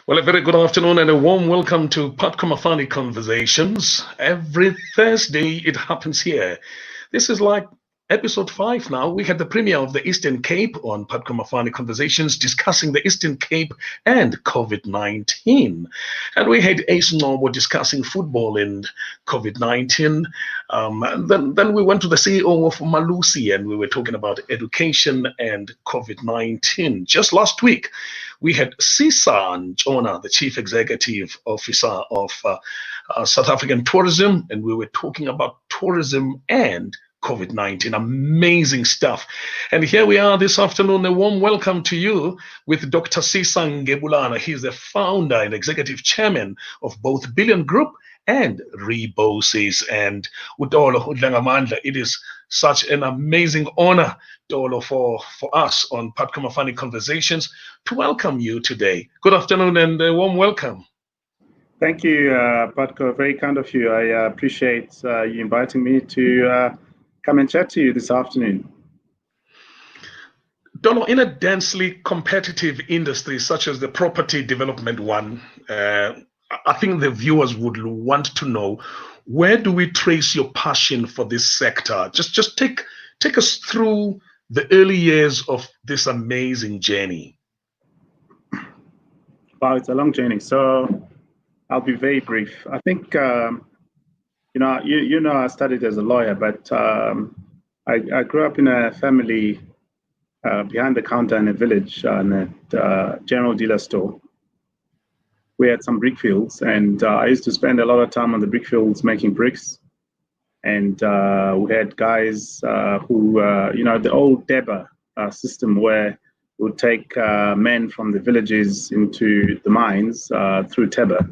Well, a very good afternoon and a warm welcome to Patkomafani Conversations. Every Thursday it happens here. This is like episode 5 now. We had the premiere of the Eastern Cape on Patkomafani Conversations discussing the Eastern Cape and COVID-19. And we had Ace Nobo discussing football and COVID-19. Then we went to the CEO of Malusi and we were talking about education and COVID-19. Just last week, we had Sisa Ngebulana, the Chief Executive Officer of South African Tourism, and we were talking about tourism and COVID-19. Amazing stuff. And here we are this afternoon. A warm welcome to you with Dr. Sisa Ngebulana. He's the founder and executive chairman of both Billion Group and REBOSIS. And Udolo Udlangamandla, it is such an amazing honor, Dolo, for us on Patkomafani Conversations to welcome you today. Good afternoon and a warm welcome. Thank you, Patko. Very kind of you. I appreciate you inviting me to come and chat to you this afternoon. Dolo, in a densely competitive industry such as the property development one, I think the viewers would want to know, where do we trace your passion for this sector? Just take us through the early years of this amazing journey. Wow, it's a long journey. So I'll be very brief. I think, I studied as a lawyer, but I grew up in a family behind the counter in a village in a general dealer store. We had some brick fields, and I used to spend a lot of time on the brick fields making bricks. And we had guys who, the old DEBA system where we would take men from the villages into the mines through TEBA.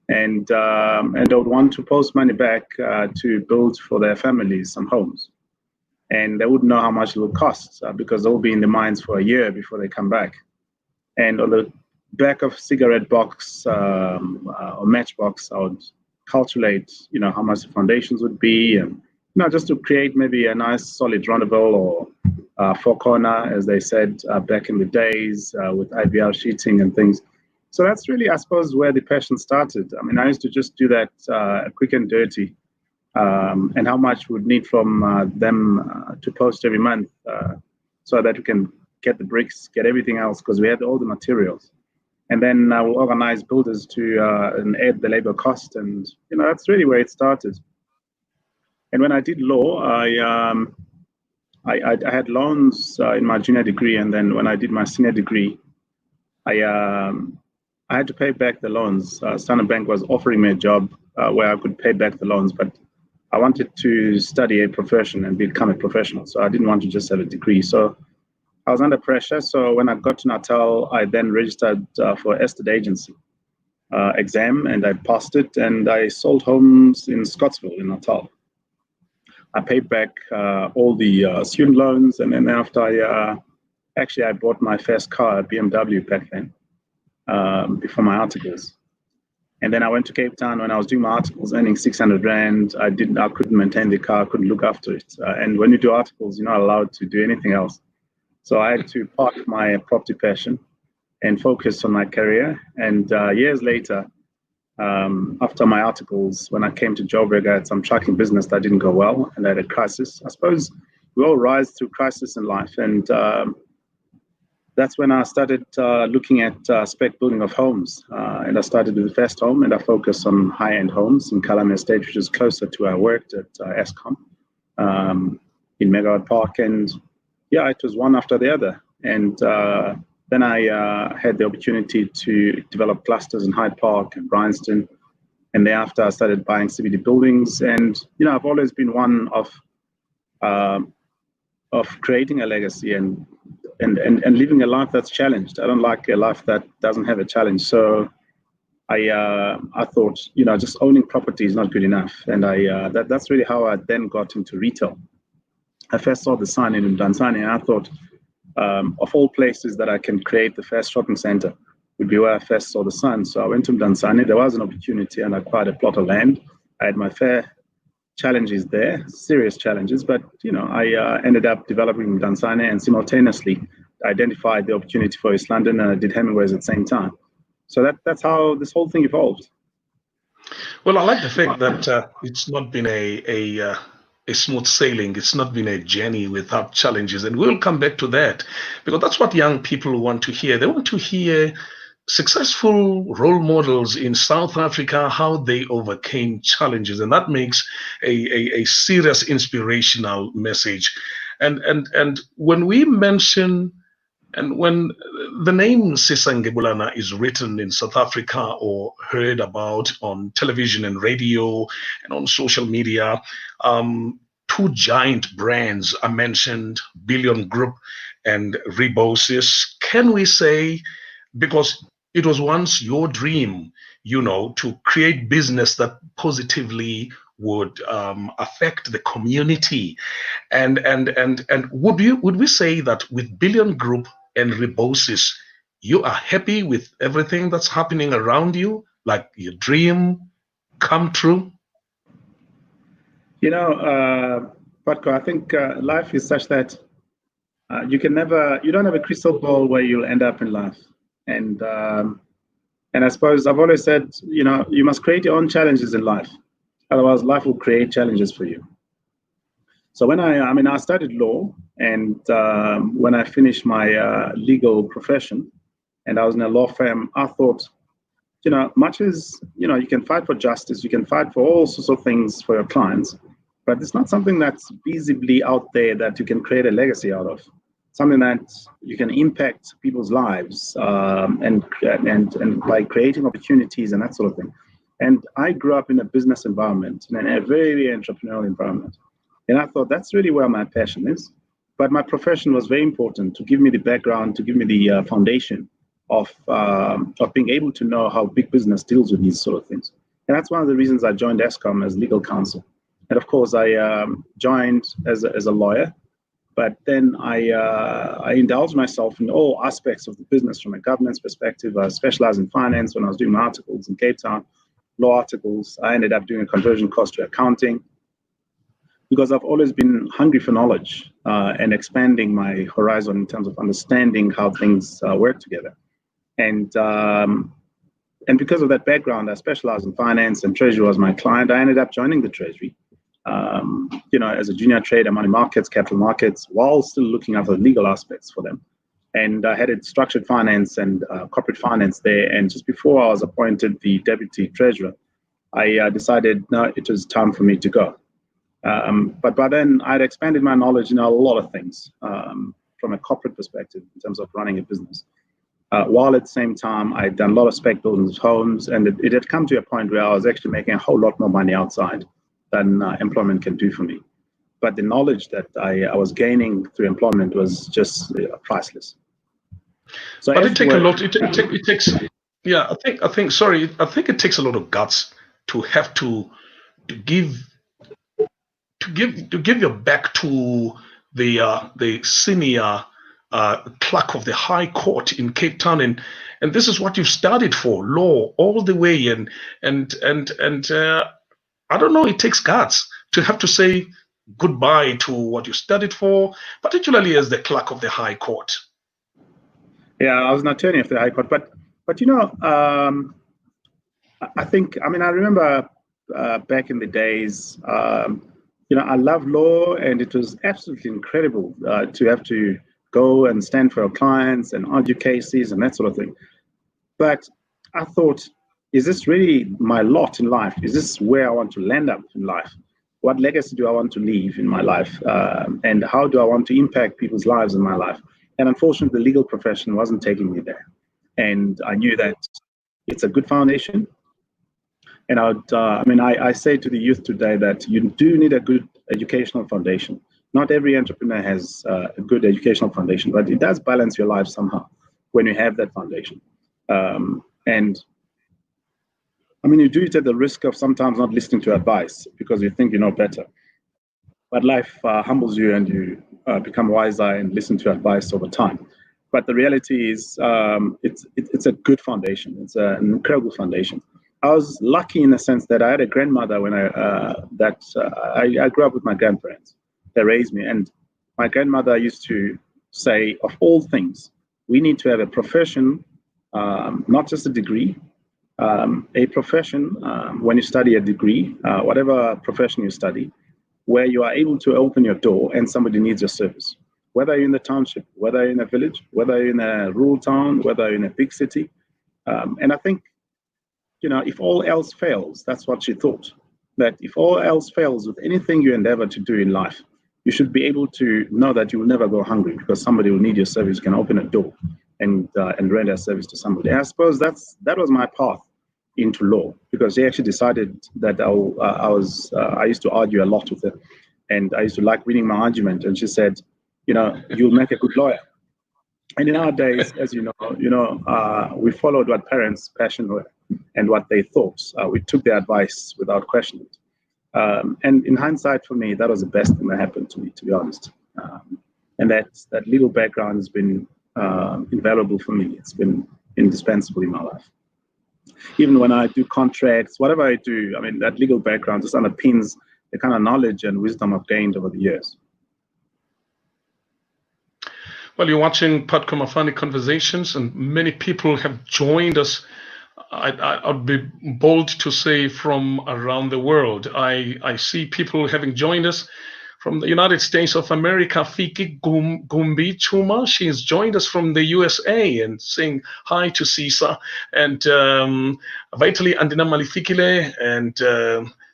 And they would want to post money back to build for their families some homes. And they wouldn't know how much it would cost because they'll be in the mines for a year before they come back. And on the back of cigarette box or matchbox, I would calculate, how much the foundations would be, and just to create maybe a nice solid roundable or four corner, as they said back in the days, with IBR sheeting and things. So that's really, I suppose, where the passion started. I mean, I used to just do that quick and dirty, and how much would need from them to post every month, so that we can get the bricks, get everything else, because we had all the materials. And then we'll organize builders to add the labor cost, and that's really where it started. And when I did law, I had loans in my junior degree, and then when I did my senior degree, I had to pay back the loans. Standard Bank was offering me a job where I could pay back the loans, but I wanted to study a profession and become a professional. So I didn't want to just have a degree. So I was under pressure. So when I got to Natal, I then registered for estate agency exam, and I passed it, and I sold homes in Scottsville in Natal. I paid back all the student loans, and then after I bought my first car, a BMW back then, before my articles. And then I went to Cape Town when I was doing my articles, earning 600 Rand. I couldn't maintain the car, couldn't look after it. And when you do articles, you're not allowed to do anything else. So I had to park my property passion and focus on my career. And years later, after my articles, when I came to Joburg, I had some trucking business that didn't go well, and I had a crisis. I suppose we all rise through crisis in life. And that's when I started looking at spec building of homes. And I started with the first home, and I focused on high-end homes in Kalame Estate, which is closer to where I worked at Eskom in Megawatt Park. And yeah, it was one after the other. And then I had the opportunity to develop clusters in Hyde Park and Bryanston. And thereafter, I started buying CBD buildings. And, I've always been one of creating a legacy and living a life that's challenged. I don't like a life that doesn't have a challenge. So I thought, just owning property is not good enough. And that's really how I then got into retail. I first saw the sign in Mdantsane, and I thought, of all places that I can create the first shopping center would be where I first saw the sign. So I went to Mdantsane. There was an opportunity, and I acquired a plot of land. I had my fair challenges there, serious challenges, but I ended up developing Mdantsane and simultaneously identified the opportunity for East London, and I did Hemingway's at the same time. So that's how this whole thing evolved. Well, I like the fact that it's not been a smooth sailing. It's not been a journey without challenges, and we'll come back to that because that's what young people want to hear. They want to hear successful role models in South Africa, how they overcame challenges, and that makes a serious inspirational message. And when we mention and when the name Sisa Ngebulana is written in South Africa or heard about on television and radio and on social media, two giant brands are mentioned, Billion Group and REBOSIS. Can we say, because it was once your dream, to create business that positively would affect the community, and would we say that with Billion Group and REBOSIS, you are happy with everything that's happening around you, like your dream come true? Patko, I think life is such that you don't have a crystal ball where you'll end up in life. And I suppose I've always said, you must create your own challenges in life. Otherwise, life will create challenges for you. So when I studied law, and when I finished my legal profession, and I was in a law firm, I thought, much as, you can fight for justice, you can fight for all sorts of things for your clients, but it's not something that's visibly out there that you can create a legacy out of. Something that you can impact people's lives and by creating opportunities and that sort of thing. And I grew up in a business environment, in a very, very entrepreneurial environment. And I thought that's really where my passion is. But my profession was very important to give me the background, to give me the foundation of being able to know how big business deals with these sort of things. And that's one of the reasons I joined ESCOM as legal counsel. And of course, I joined as a lawyer, but then I indulged myself in all aspects of the business from a governance perspective. I specialized in finance when I was doing my articles in Cape Town, law articles. I ended up doing a conversion cost to accounting, because I've always been hungry for knowledge and expanding my horizon in terms of understanding how things work together. And because of that background, I specialized in finance, and Treasury was my client. I ended up joining the Treasury, as a junior trader, money markets, capital markets, while still looking after the legal aspects for them. And I headed structured finance and corporate finance there. And just before I was appointed the deputy treasurer, I decided, no, it was time for me to go. But by then, I'd expanded my knowledge in a lot of things from a corporate perspective in terms of running a business. While at the same time, I'd done a lot of spec buildings, homes, and it had come to a point where I was actually making a whole lot more money outside than employment can do for me. But the knowledge that I was gaining through employment was just priceless. So but it takes a lot. It takes, yeah. I think it takes a lot of guts to have to give your back to the senior clerk of the High Court in Cape Town, and this is what you've studied for, law all the way, and I don't know, it takes guts to have to say goodbye to what you studied for, particularly as the clerk of the High Court. Yeah, I was an attorney of the High Court, but I think, I remember back in the days, I love law, and it was absolutely incredible to have to go and stand for our clients and argue cases and that sort of thing. But I thought, is this really my lot in life? Is this where I want to land up in life? What legacy do I want to leave in my life? And how do I want to impact people's lives in my life? And unfortunately, the legal profession wasn't taking me there. And I knew that it's a good foundation. And I say to the youth today that you do need a good educational foundation. Not every entrepreneur has a good educational foundation, but it does balance your life somehow when you have that foundation. You do it at the risk of sometimes not listening to advice because you think you know better. But life humbles you, and you become wiser and listen to advice over time. But the reality is, it's a good foundation. It's an incredible foundation. I was lucky in a sense that I had a grandmother when I grew up with my grandparents. They raised me, and my grandmother used to say, of all things, we need to have a profession not just a degree, a profession. When you study a degree, whatever profession you study, where you are able to open your door and somebody needs your service, whether you're in the township, whether you're in a village, whether you're in a rural town, whether you're in a big city. And I think, if all else fails, that's what she thought, that if all else fails with anything you endeavor to do in life, you should be able to know that you will never go hungry because somebody will need your service. You can open a door and render a service to somebody. And I suppose that was my path into law, because they actually decided that I used to argue a lot with her, and I used to like winning my argument. And she said, you'll make a good lawyer. And in our days, as you know, we followed what parents' passion were and what they thought. We took their advice without questioning it. And in hindsight, for me, that was the best thing that happened to me, to be honest. And that legal background has been invaluable for me. It's been indispensable in my life. Even when I do contracts, whatever I do, that legal background just underpins the kind of knowledge and wisdom I've gained over the years. Well, you're watching Podcast Funny Conversations, and many people have joined us. I'd be bold to say from around the world. I see people having joined us from the United States of America. Fiki Gumbi Chuma, she's joined us from the USA and saying hi to Sisa. And Vitali Andina Malifikile and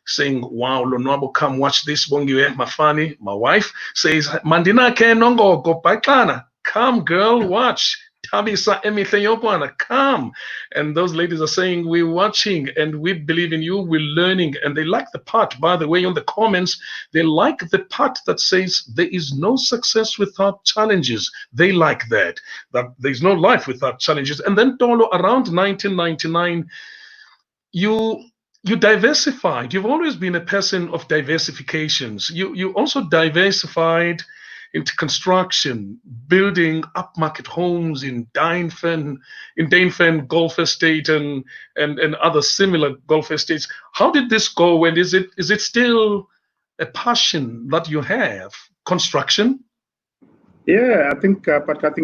saying, wow, Lonwabo, come watch this. Bongiwe Mafani, my wife, says, Mandina ke nongo go paikana. Come, girl, watch. Tabisa Emithayopana, come. And those ladies are saying, we're watching and we believe in you, we're learning. And they like the part, by the way, on the comments, they like the part that says there is no success without challenges. They like that there's no life without challenges. And then Tolo, around 1999, you diversified. You've always been a person of diversifications. You also diversified into construction, building upmarket homes in Dainfen Golf Estate and other similar golf estates. How did this go? And is it still a passion that you have, construction? Yeah, I think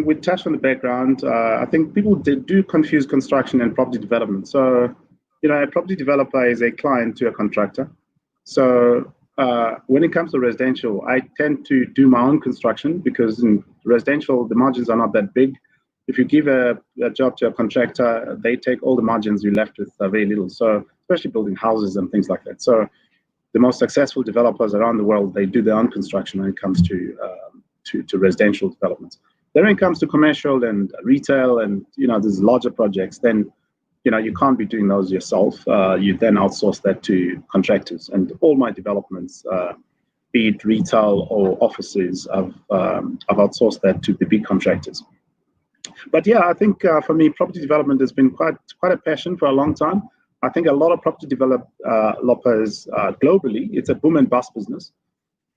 we touched on the background. I think people do confuse construction and property development. So, a property developer is a client to a contractor. So when it comes to residential, I tend to do my own construction because in residential, the margins are not that big. If you give a job to a contractor, they take all the margins, you're left with very little. So especially building houses and things like that. So the most successful developers around the world, they do their own construction when it comes to residential developments. Then when it comes to commercial and retail and, these larger projects, then you can't be doing those yourself. You then outsource that to contractors. And all my developments, be it retail or offices, I've outsourced that to the big contractors. But yeah, I think for me, property development has been quite a passion for a long time. I think a lot of property developers globally, it's a boom and bust business.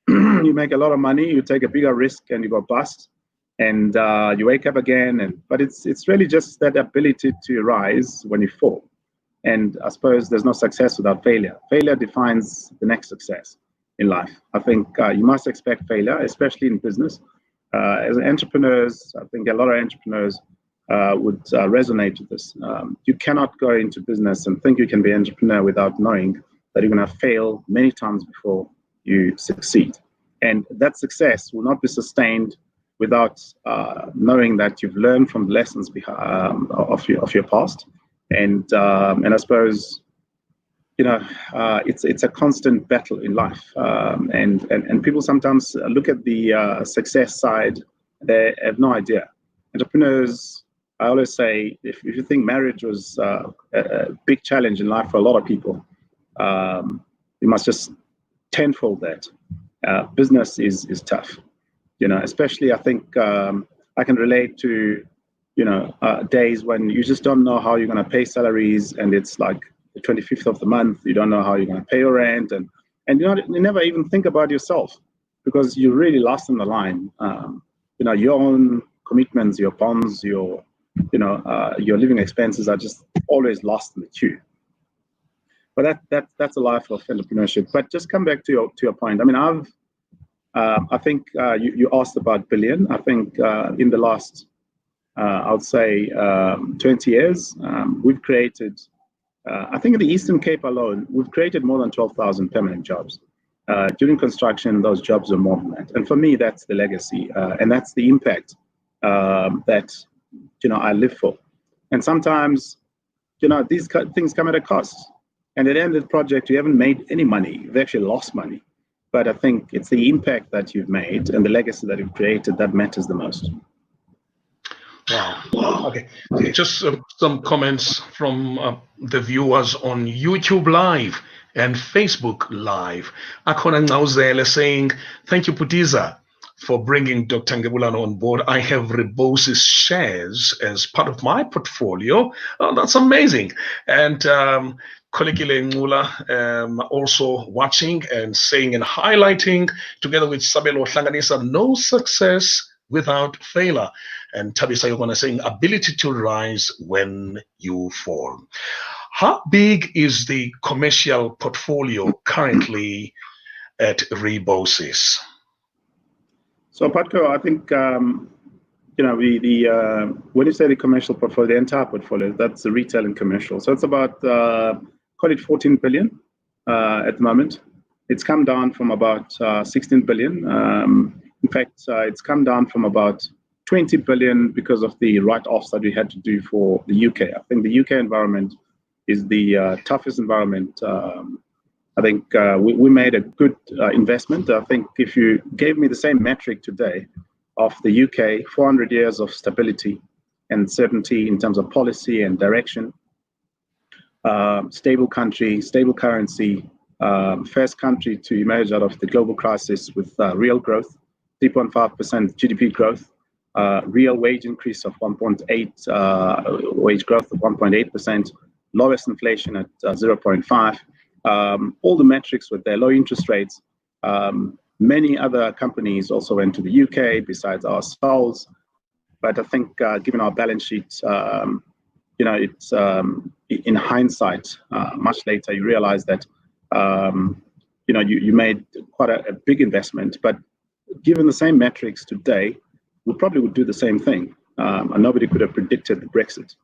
You make a lot of money, you take a bigger risk, and you go bust. And you wake up again, but it's really just that ability to rise when you fall. And I suppose there's no success without failure. Failure defines the next success in life. I think you must expect failure, especially in business. As entrepreneurs, I think a lot of entrepreneurs would resonate with this. You cannot go into business and think you can be an entrepreneur without knowing that you're going to fail many times before you succeed. And that success will not be sustained without knowing that you've learned from the lessons of your past, and I suppose it's a constant battle in life, and people sometimes look at the success side, they have no idea. Entrepreneurs, I always say, if you think marriage was a big challenge in life for a lot of people, you must just tenfold that. Business is tough. Especially I think I can relate to, days when you just don't know how you're going to pay salaries, and it's like the 25th of the month, you don't know how you're going to pay your rent, and you never even think about yourself because you're really lost in the line. Your own commitments, your bonds, your living expenses are just always lost in the queue. But that's a life of entrepreneurship. But just come back to your point. I think you asked about Billion. I think in the last I would say 20 years, we've created, I think in the Eastern Cape alone, we've created more than 12,000 permanent jobs. During construction, those jobs are more than that. And for me, that's the legacy, and that's the impact that, I live for. And sometimes, these things come at a cost. And at the end of the project, you haven't made any money. You've actually lost money. But I think it's the impact that you've made and the legacy that you've created that matters the most. Wow. Okay. Just some comments from the viewers on YouTube Live and Facebook Live. Akona Ngauzele saying, thank you, Putiza, for bringing Dr. Ngebulana on board. I have REBOSIS shares as part of my portfolio. Oh, that's amazing. And Kolekile Ngula also watching and saying and highlighting, together with Sabelo Hlanganisa, no success without failure. And Tabisa Yogona saying, ability to rise when you fall. How big is the commercial portfolio currently at REBOSIS? So, Patko, I think, when you say the commercial portfolio, the entire portfolio, that's the retail and commercial. So it's about, call it 14 billion at the moment. It's come down from about 16 billion. In fact, it's come down from about 20 billion because of the write-offs that we had to do for the UK. I think the UK environment is the toughest environment. I think we made a good investment. I think if you gave me the same metric today of the UK, 400 years of stability and certainty in terms of policy and direction, stable country, stable currency, first country to emerge out of the global crisis with real growth, 3.5% GDP growth, real wage increase of 1.8, wage growth of 1.8%, lowest inflation at 0.5. All the metrics with their low interest rates. Many other companies also went to the UK besides ourselves. But I think given our balance sheet, it's in hindsight, much later, you realize that, you made quite a big investment. But given the same metrics today, we probably would do the same thing. And nobody could have predicted the Brexit.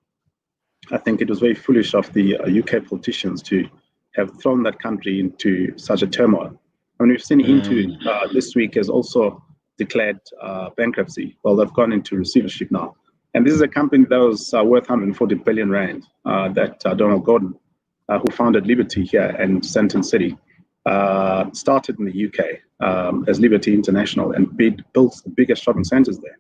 I think it was very foolish of the UK politicians to have thrown that country into such a turmoil. I mean, we've seen Into this week has also declared bankruptcy. Well, they've gone into receivership now. And this is a company that was worth 140 billion rand that Donald Gordon, who founded Liberty here in Sandton City, started in the UK as Liberty International and built the biggest shopping centers there.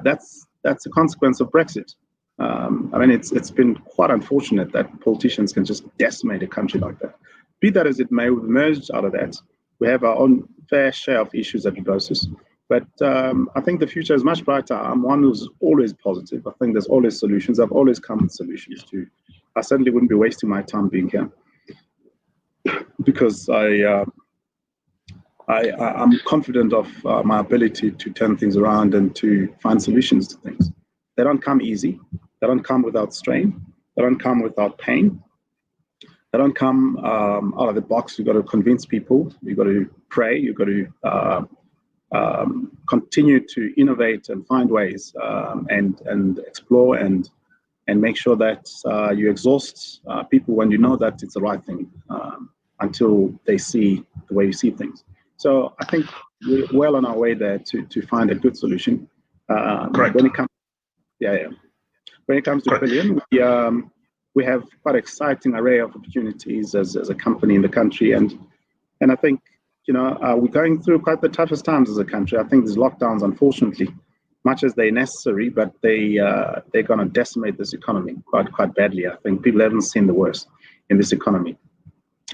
That's a consequence of Brexit. I mean, it's been quite unfortunate that politicians can just decimate a country like that. Be that as it may, we've emerged out of that. We have our own fair share of issues at REBOSIS. But I think the future is much brighter. I'm one who's always positive. I think there's always solutions. I've always come with solutions too. I certainly wouldn't be wasting my time being here because I'm confident of my ability to turn things around and to find solutions to things. They don't come easy. They don't come without strain. They don't come without pain. They don't come out of the box. You've got to convince people. You've got to pray. You've got to continue to innovate and find ways and explore and make sure that you exhaust people when you know that it's the right thing until they see the way you see things. So I think we're well on our way there to find a good solution. Correct. When it comes, when it comes to Billion, we have quite an exciting array of opportunities as a company in the country, and I think we're going through quite the toughest times as a country. I think these lockdowns, unfortunately, much as they're necessary, but they're going to decimate this economy quite badly. I think people haven't seen the worst in this economy,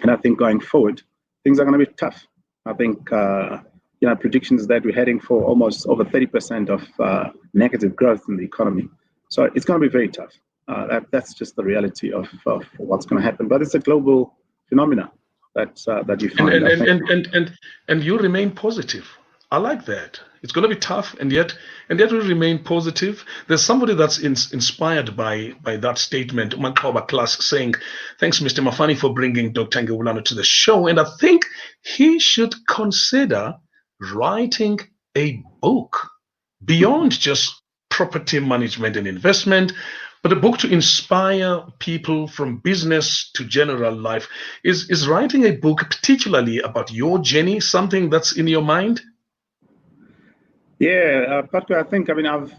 and I think going forward, things are going to be tough. I think predictions that we're heading for almost over 30% of negative growth in the economy. So it's going to be very tough. That's just the reality of what's going to happen. But it's a global phenomena that you find. And you remain positive. I like that. It's going to be tough, and yet we remain positive. There's somebody that's inspired by that statement, Mankoba Class, saying, "Thanks, Mr. Mafani, for bringing Dr. Ngebulana to the show." And I think he should consider writing a book beyond just property management and investment, but a book to inspire people from business to general life. Is writing a book, particularly about your journey, something that's in your mind? Yeah, Patko,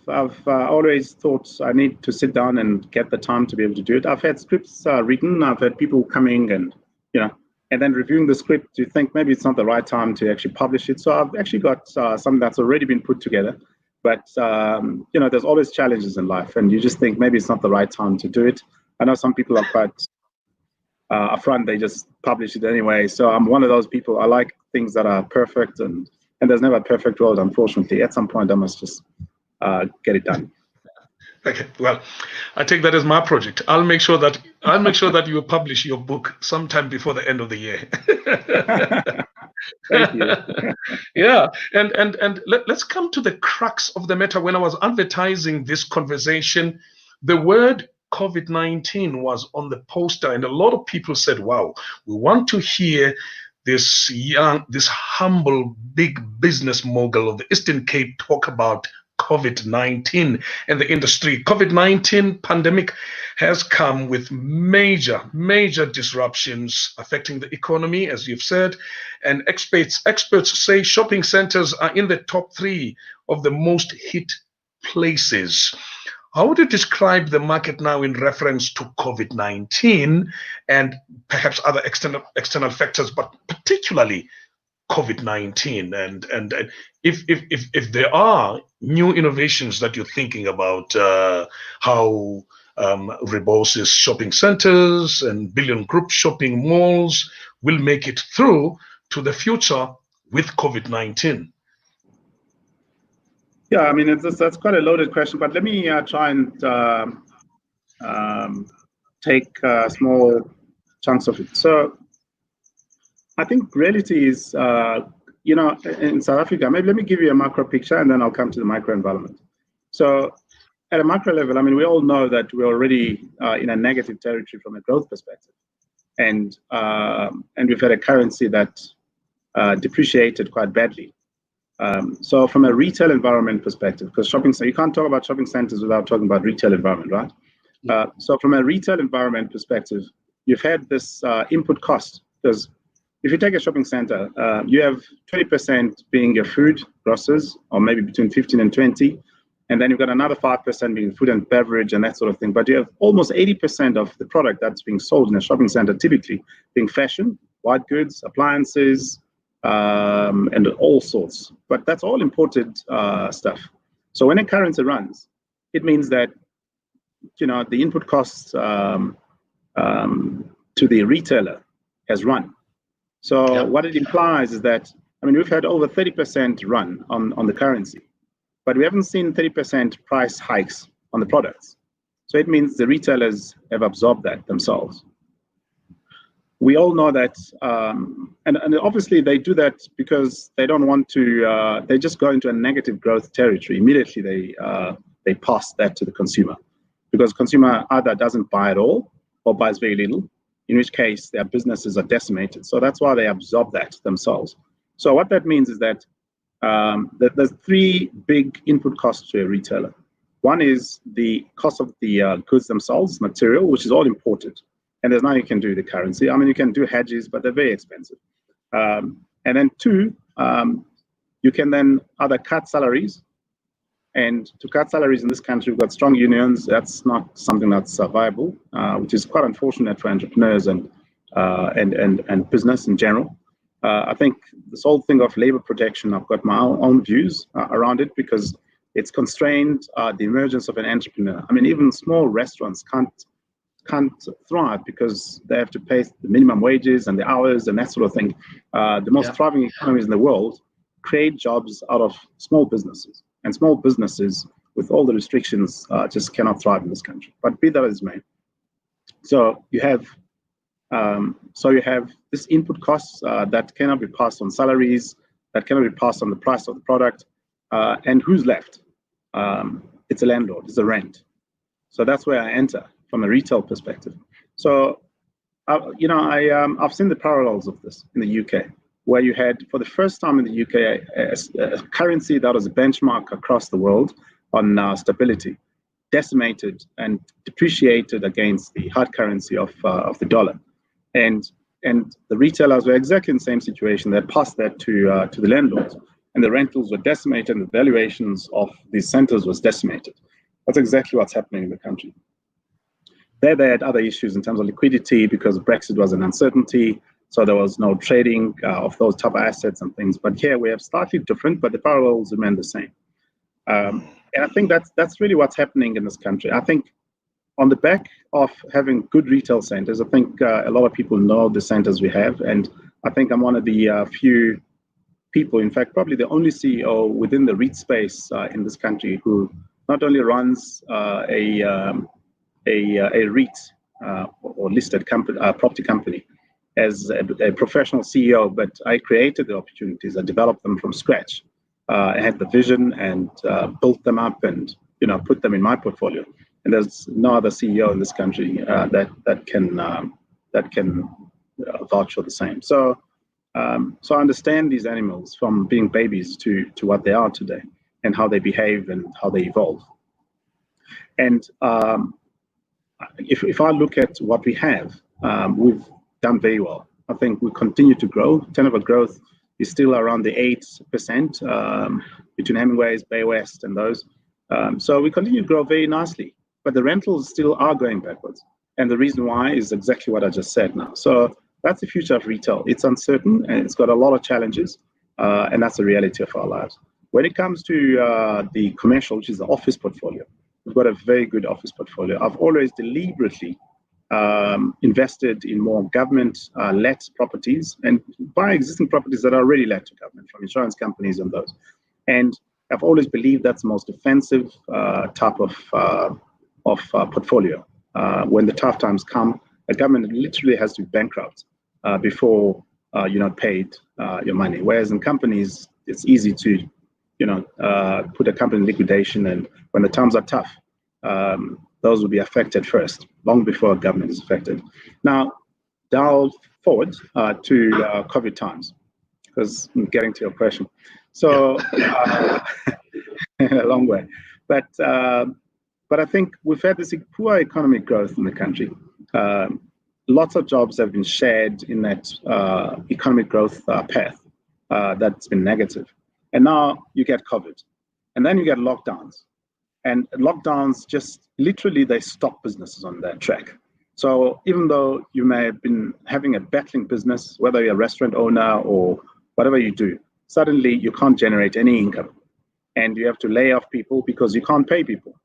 I've always thought I need to sit down and get the time to be able to do it. I've had scripts written. I've had people coming and, and then reviewing the script to think maybe it's not the right time to actually publish it. So I've actually got something that's already been put together. But, there's always challenges in life, and you just think maybe it's not the right time to do it. I know some people are quite upfront, they just publish it anyway. So I'm one of those people. I like things that are perfect, and there's never a perfect world, unfortunately. At some point, I must just get it done. Okay, well, I take that as my project. I'll make sure that you publish your book sometime before the end of the year. Thank you. Yeah, and let's come to the crux of the matter. When I was advertising this conversation, the word COVID-19 was on the poster, and a lot of people said, "Wow, we want to hear this humble, big business mogul of the Eastern Cape talk about COVID-19 and the industry." COVID-19 pandemic has come with major disruptions affecting the economy, as you've said, and experts say shopping centers are in the top 3 of the most hit places. How would you describe the market now in reference to COVID-19 and perhaps other external factors, but particularly COVID-19? And if there are new innovations that you're thinking about, how REBOSIS shopping centers and Billion Group shopping malls will make it through to the future with COVID-19? Yeah, that's quite a loaded question, but let me try and take small chunks of it. So I think reality is, in South Africa, maybe let me give you a macro picture and then I'll come to the micro environment. So at a macro level, we all know that we're already in a negative territory from a growth perspective. And we've had a currency that depreciated quite badly. So from a retail environment perspective, because you can't talk about shopping centers without talking about retail environment, right? So from a retail environment perspective, you've had this input cost, because if you take a shopping center, you have 20% being your food, grocers, or maybe between 15 and 20, and then you've got another 5% being food and beverage and that sort of thing. But you have almost 80% of the product that's being sold in a shopping center typically being fashion, white goods, appliances, and all sorts. But that's all imported stuff. So when a currency runs, it means that the input costs to the retailer has run. So what it implies is that we've had over 30% run on the currency, but we haven't seen 30% price hikes on the products. So it means the retailers have absorbed that themselves. We all know that, and obviously they do that because they don't want to. They just go into a negative growth territory immediately. They pass that to the consumer, because consumer either doesn't buy at all or buys very little, in which case their businesses are decimated. So that's why they absorb that themselves. So what that means is that there's 3 big input costs to a retailer. One is the cost of the goods themselves, material, which is all imported. And there's nothing you can do with the currency. You can do hedges, but they're very expensive. And then 2, you can then either cut salaries. And to cut salaries in this country, we've got strong unions. That's not something that's viable, which is quite unfortunate for entrepreneurs and business in general. I think this whole thing of labor protection, I've got my own views around it, because it's constrained the emergence of an entrepreneur. Even small restaurants can't thrive because they have to pay the minimum wages and the hours and that sort of thing. The most thriving economies in the world create jobs out of small businesses, and small businesses with all the restrictions just cannot thrive in this country. But be that as it may, so you have this input costs that cannot be passed on salaries, that cannot be passed on the price of the product, and who's left? It's a landlord, it's a rent. So that's where I enter from a retail perspective. So, I've seen the parallels of this in the UK, where you had, for the first time in the UK, a currency that was a benchmark across the world, on stability, decimated and depreciated against the hard currency of the dollar. And the retailers were exactly in the same situation. They passed that to the landlords, and the rentals were decimated, and the valuations of these centers was decimated. That's exactly what's happening in the country. There they had other issues in terms of liquidity because Brexit was an uncertainty, so there was no trading of those type of assets and things. But here we have slightly different, but the parallels remain the same. And I think that's really what's happening in this country. I think on the back of having good retail centers, I think a lot of people know the centers we have, and I think I'm one of the few people, in fact, probably the only CEO within the REIT space in this country who not only runs a REIT or listed company, property company as a professional CEO, but I created the opportunities. I developed them from scratch. I had the vision and built them up and put them in my portfolio. And there's no other CEO in this country that can vouch for the same. So I understand these animals from being babies to what they are today, and how they behave and how they evolve. And if I look at what we have, we've done very well. I think we continue to grow. Turnover growth is still around the 8% between Hemingway's, Bay West, and those. So we continue to grow very nicely, but the rentals still are going backwards. And the reason why is exactly what I just said now. So that's the future of retail. It's uncertain and it's got a lot of challenges, and that's the reality of our lives. When it comes to the commercial, which is the office portfolio, we've got a very good office portfolio. I've always deliberately invested in more government-led properties and buy existing properties that are already let to government from insurance companies and those. And I've always believed that's the most defensive type of portfolio. When the tough times come, a government literally has to be bankrupt before you're not paid your money. Whereas in companies, it's easy to put a company in liquidation, and when the times are tough, those will be affected first, long before government is affected. Now, dial forward to COVID times, because I'm getting to your question. So, a long way. But I think we've had this poor economic growth in the country. Lots of jobs have been shared in that economic growth path that's been negative. And now you get COVID, and then you get lockdowns. And lockdowns just literally, they stop businesses on that track. So even though you may have been having a battling business, whether you're a restaurant owner or whatever you do, suddenly you can't generate any income. And you have to lay off people because you can't pay people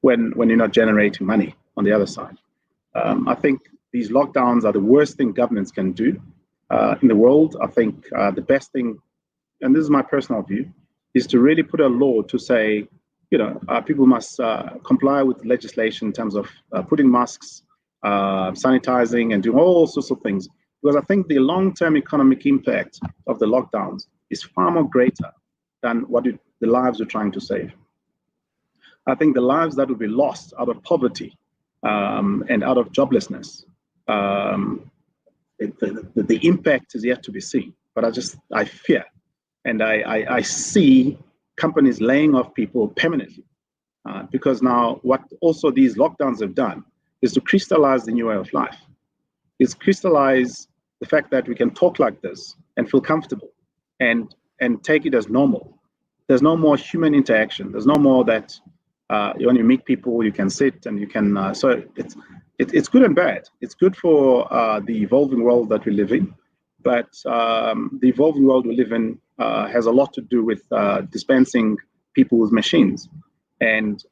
when you're not generating money on the other side. I think these lockdowns are the worst thing governments can do in the world. I think the best thing, and this is my personal view, is to really put a law to say, people must comply with legislation in terms of putting masks, sanitizing, and doing all sorts of things. Because I think the long-term economic impact of the lockdowns is far more greater than what the lives we're trying to save. I think the lives that will be lost out of poverty and out of joblessness, the impact is yet to be seen. But I fear, and I see companies laying off people permanently, because now what also these lockdowns have done is to crystallize the new way of life. It's crystallize the fact that we can talk like this and feel comfortable and take it as normal. There's no more human interaction. There's no more that when you meet people, you can sit and you can. So it's good and bad. It's good for the evolving world that we live in, but the evolving world we live in has a lot to do with dispensing people with machines. And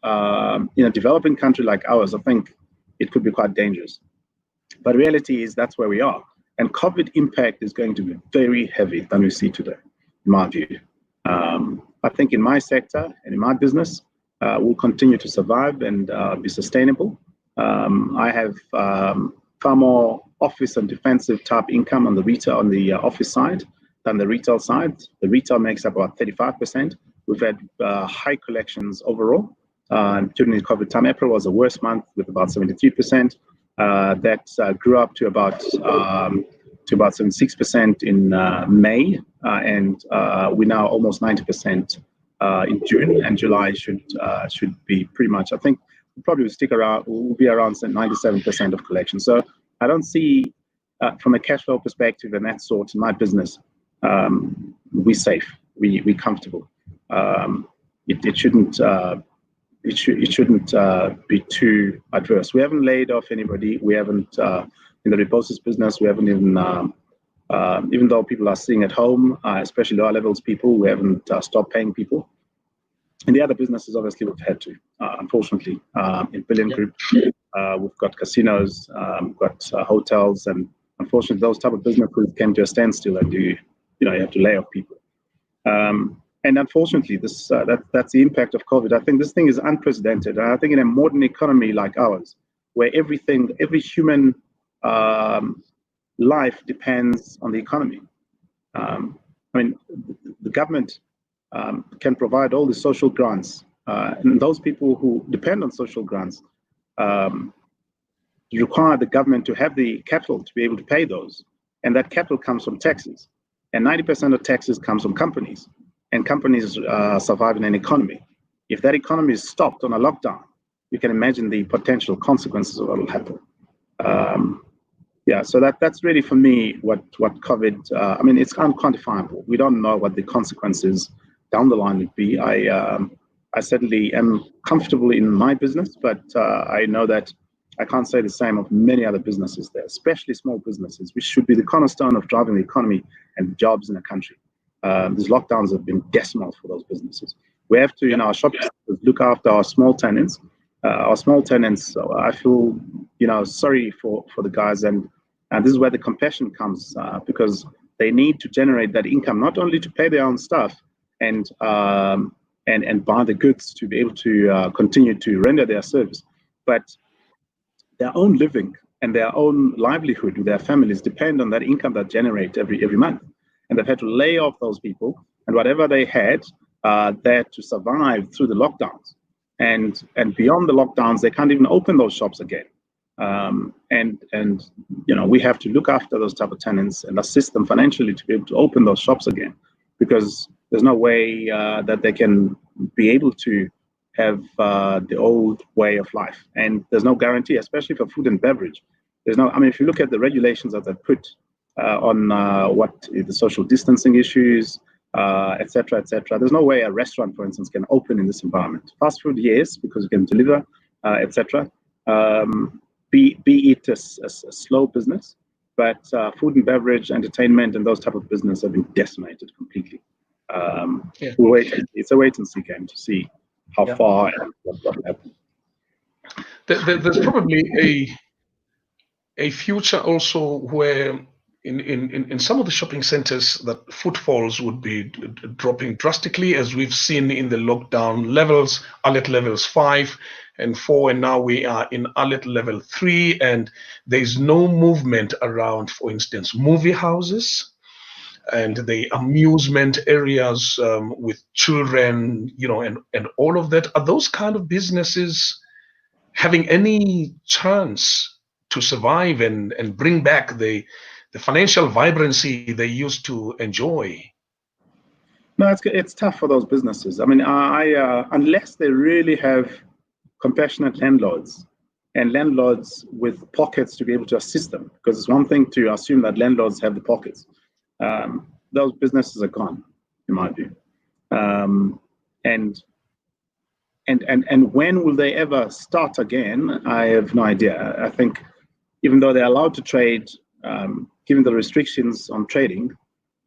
in a developing country like ours, I think it could be quite dangerous. But reality is that's where we are. And COVID impact is going to be very heavy than we see today, in my view. I think in my sector and in my business, we'll continue to survive and be sustainable. I have far more office and defensive type income on the office side than the retail side. The retail makes up about 35%. We've had high collections overall. During the COVID time, April was the worst month with about 73%. That grew up to about 76% in May, and we're now almost 90% in June, and July should be pretty much. I think we'll probably stick around. We'll be around 97% of collection. So I don't see, from a cash flow perspective and that sort, in my business, we're safe. We're comfortable. It shouldn't. It shouldn't be too adverse. We haven't laid off anybody. We haven't in the REBOSIS business. We haven't even though people are staying at home, especially lower levels people, we haven't stopped paying people. In the other businesses, obviously, we've had to. Unfortunately, in Billion Group, we've got casinos, we've got hotels, and unfortunately, those type of businesses came to a standstill, and you have to lay off people. And unfortunately, that's the impact of COVID. I think this thing is unprecedented. And I think in a modern economy like ours, where every human life depends on the economy. I mean, the government can provide all the social grants, and those people who depend on social grants require the government to have the capital to be able to pay those, and that capital comes from taxes, and 90% of taxes comes from companies. And companies survive in an economy. If that economy is stopped on a lockdown, you can imagine the potential consequences of what will happen. So that's really for me what COVID. I mean, it's unquantifiable. We don't know what the consequences down the line would be. I certainly am comfortable in my business, but I know that I can't say the same of many other businesses there, especially small businesses, which should be the cornerstone of driving the economy and jobs in the country. These lockdowns have been decimal for those businesses. We have to, in our shops, look after our small tenants. I feel, sorry for the guys, and this is where the compassion comes, because they need to generate that income not only to pay their own staff and buy the goods to be able to continue to render their service, but their own living and their own livelihood with their families depend on that income that generate every month. And they've had to lay off those people, and whatever they had to survive through the lockdowns. And beyond the lockdowns, they can't even open those shops again. We have to look after those type of tenants and assist them financially to be able to open those shops again, because there's no way that they can be able to have the old way of life. And there's no guarantee, especially for food and beverage. If you look at the regulations that they put on what the social distancing issues, et cetera, there's no way a restaurant, for instance, can open in this environment. Fast food, yes, because you can deliver, et cetera. Be it a slow business, but food and beverage, entertainment, and those type of business have been decimated completely. It's a wait and see game to see how far and what will happen. There's probably a future also where in some of the shopping centers that footfalls would be dropping drastically, as we've seen in the lockdown levels, alert levels 5 and 4, and now we are in alert level 3, and there's no movement around, for instance, movie houses and the amusement areas with children, and all of that. Are those kind of businesses having any chance to survive and bring back the financial vibrancy they used to enjoy? No, it's tough for those businesses. I mean, unless they really have compassionate landlords and landlords with pockets to be able to assist them, because it's one thing to assume that landlords have the pockets. Those businesses are gone, in my view. And when will they ever start again? I have no idea. I think even though they're allowed to trade, given the restrictions on trading,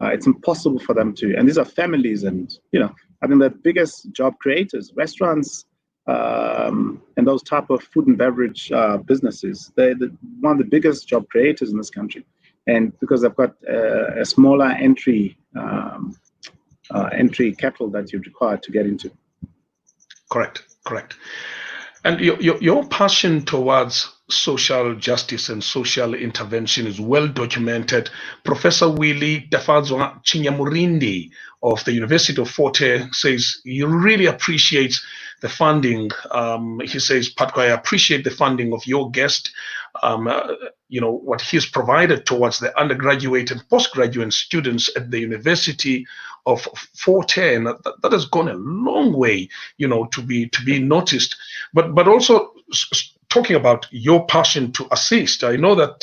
it's impossible for them to. And these are families, and I think the biggest job creators, restaurants, and those type of food and beverage businesses, they're one of the biggest job creators in this country. And because they've got a smaller entry capital that you're required to get into. Correct. And your passion towards social justice and social intervention is well documented. Professor Willie Tafadzwa Chinyamurindi of the University of Fort Hare says he really appreciates the funding. He says, Patko, I appreciate the funding of your guest. What he's provided towards the undergraduate and postgraduate students at the University of Fort Hare. And that has gone a long way, to be noticed. But also talking about your passion to assist, I know that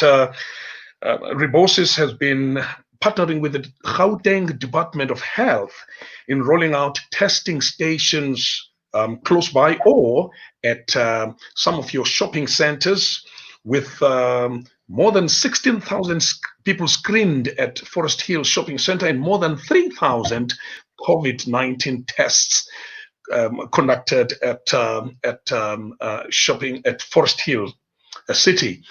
REBOSIS has been partnering with the Gauteng Department of Health in rolling out testing stations close by or at some of your shopping centers, with more than 16,000 people screened at Forest Hill Shopping Center and more than 3,000 COVID-19 tests conducted at shopping at Forest Hill City.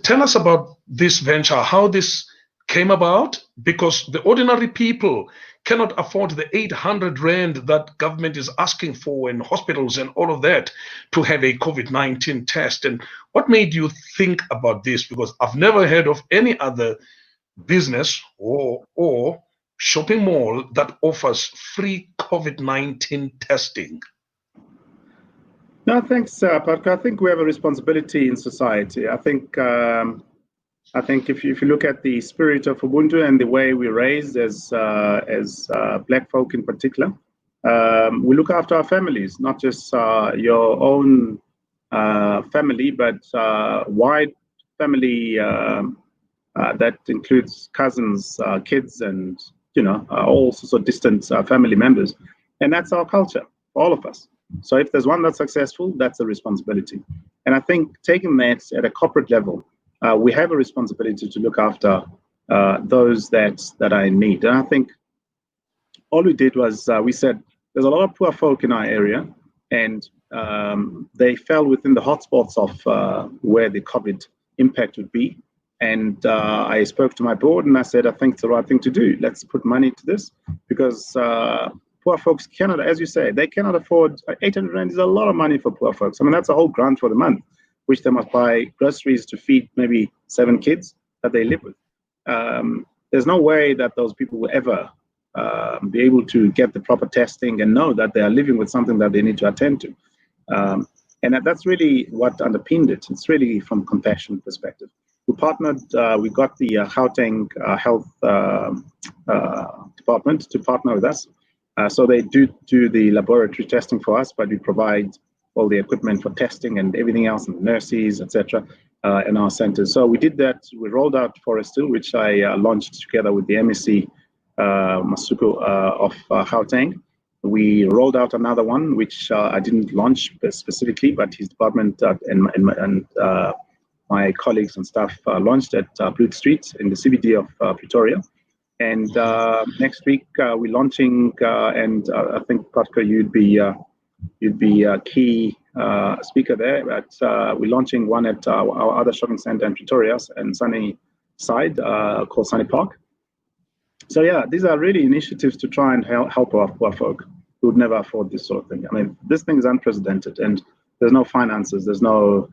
Tell us about this venture, how this came about, because the ordinary people cannot afford the 800 rand that government is asking for in hospitals and all of that to have a COVID-19 test. And what made you think about this? Because I've never heard of any other business or shopping mall that offers free COVID-19 testing. No, thanks, Parker. I think we have a responsibility in society. I think if you look at the spirit of Ubuntu and the way we're raised as Black folk in particular, we look after our families, not just your own family, but wide family that includes cousins, kids, and all sorts of distant family members. And that's our culture, all of us. So if there's one that's successful, that's a responsibility. And I think taking that at a corporate level, we have a responsibility to look after those that are in need. And I think all we did was we said there's a lot of poor folk in our area, and they fell within the hotspots of where the COVID impact would be. And I spoke to my board and I said, I think it's the right thing to do. Let's put money into this, because poor folks cannot, as you say, they cannot afford 800 rand is a lot of money for poor folks. I mean, that's a whole grant for the month, which they must buy groceries to feed maybe 7 kids that they live with. There's no way that those people will ever be able to get the proper testing and know that they are living with something that they need to attend to. And that's really what underpinned it. It's really from compassion perspective. We partnered, we got the Gauteng Health Department to partner with us. So they do the laboratory testing for us, but we provide all the equipment for testing and everything else, and nurses, etc., in our centers. So we did that. We rolled out Forest Hill, which I launched together with the MEC Masuku of Gauteng. We rolled out another one, which I didn't launch specifically, but his department and my colleagues and staff launched at Blue Street in the CBD of Pretoria. And next week we're launching, and I think Patka, you'd be a key speaker there. But we're launching one at our other shopping center in Pretoria and Sunny Side called Sunny Park. So yeah, these are really initiatives to try and help our poor folk who would never afford this sort of thing. I mean, this thing is unprecedented, and there's no finances. There's no.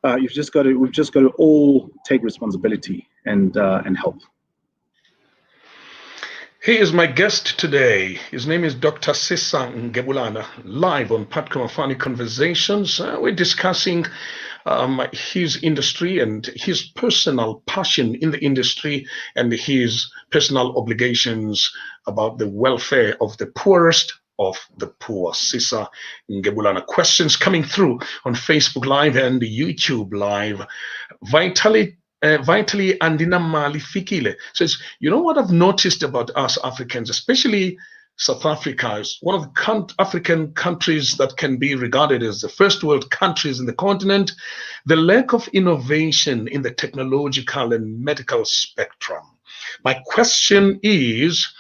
We've just got to all take responsibility and help. He is my guest today. His name is Dr. Sisa Ngebulana, live on Patco Mafani Conversations. We're discussing his industry and his personal passion in the industry and his personal obligations about the welfare of the poorest of the poor. Sisa Ngebulana. Questions coming through on Facebook Live and YouTube Live. Vitally Andina Mali Fikile says, you know what I've noticed about us Africans, especially South Africa, is one of the African countries that can be regarded as the first world countries in the continent, the lack of innovation in the technological and medical spectrum. My question is,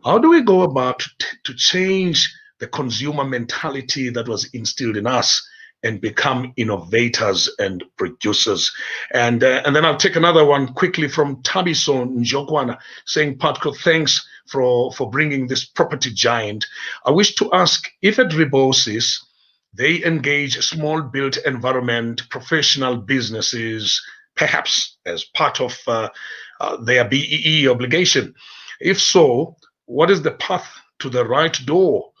how do we go about to change the consumer mentality that was instilled in us and become innovators and producers? And then I'll take another one quickly from Tabiso Njokwana saying, Patko, thanks for bringing this property giant. I wish to ask if at REBOSIS They engage small built environment professional businesses, perhaps as part of their BEE obligation. If so, what is the path to the right door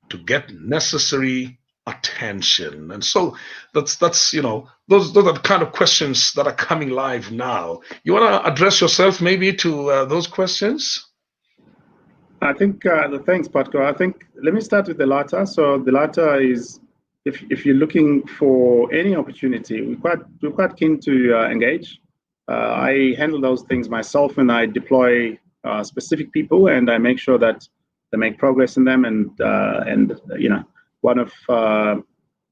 to get necessary attention? And so that's those are the kind of questions that are coming live now. You want to address yourself maybe to those questions? I think thanks, Patko. I think let me start with the latter. So the latter is if you're looking for any opportunity, we're quite keen to engage. I handle those things myself, and I deploy specific people, and I make sure that they make progress in them. And one of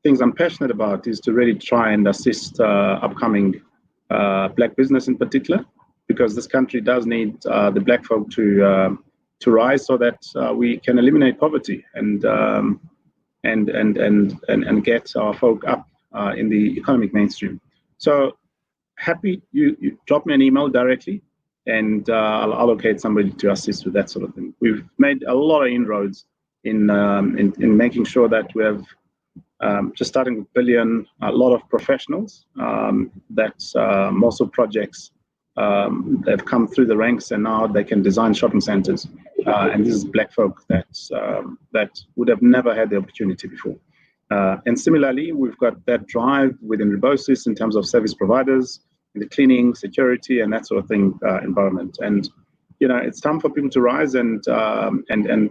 things I'm passionate about is to really try and assist upcoming Black business in particular, because this country does need the Black folk to rise so that we can eliminate poverty and get our folk up in the economic mainstream. So happy you drop me an email directly, and I'll allocate somebody to assist with that sort of thing. We've made a lot of inroads in making sure that we have, just starting with Billion, a lot of professionals that most of projects they've come through the ranks, and now they can design shopping centers. And this is Black folk that would have never had the opportunity before. And similarly, we've got that drive within REBOSIS in terms of service providers, in the cleaning, security, and that sort of thing environment. And it's time for people to rise and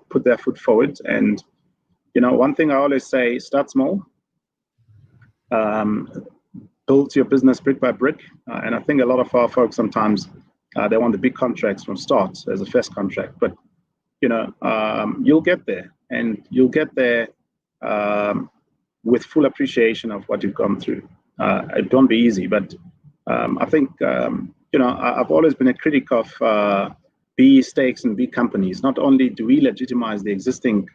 put their foot forward. And one thing I always say: start small. Build your business brick by brick. And I think a lot of our folks sometimes they want the big contracts from start as a first contract, but you'll get there, and you'll get there with full appreciation of what you've gone through. It won't be easy, but I think I've always been a critic of B stakes and big companies. Not only do we legitimize the existing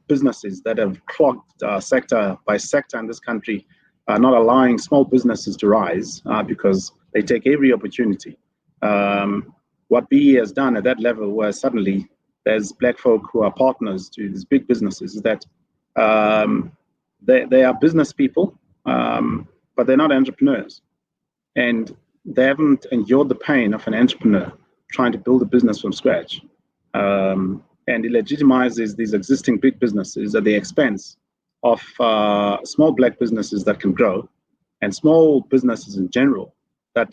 businesses that have clogged sector by sector in this country, not allowing small businesses to rise because they take every opportunity. What BE has done at that level, where suddenly there's Black folk who are partners to these big businesses, is that they are business people, but they're not entrepreneurs. And they haven't endured the pain of an entrepreneur trying to build a business from scratch. And it legitimizes these existing big businesses at the expense of small Black businesses that can grow, and small businesses in general that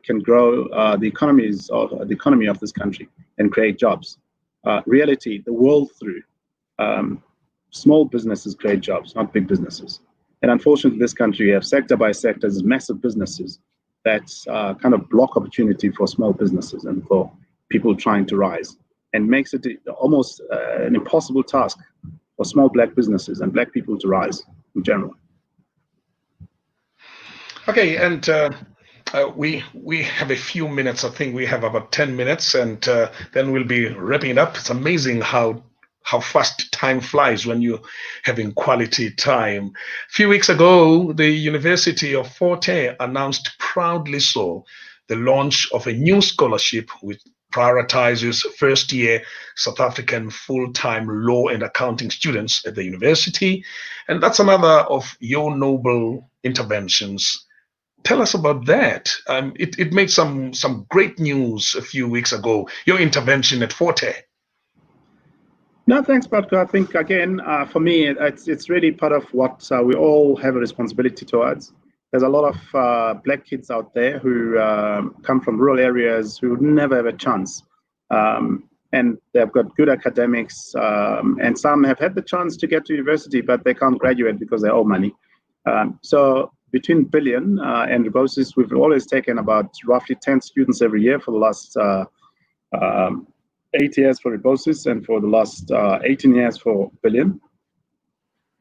can grow the economy of this country and create jobs. Reality, the world through, small businesses create jobs, not big businesses. And unfortunately, this country, you have sector by sector, massive businesses that kind of block opportunity for small businesses and for people trying to rise, and makes it almost an impossible task for small Black businesses and Black people to rise in general. Okay, and we have a few minutes. I think we have about 10 minutes, and then we'll be wrapping it up. It's amazing how fast time flies when you're having quality time. A few weeks ago, the University of Forte announced proudly so the launch of a new scholarship which prioritizes first-year South African full-time law and accounting students at the university. And that's another of your noble interventions. Tell us about that. It made some great news a few weeks ago, your intervention at Forte. No, thanks, Patko. I think, again, for me, it's really part of what we all have a responsibility towards. There's a lot of Black kids out there who come from rural areas who never have a chance. And they've got good academics, and some have had the chance to get to university, but they can't graduate because they owe money. So between Billion and REBOSIS, we've always taken about roughly 10 students every year for the last 8 years for REBOSIS, and for the last 18 years for Billion.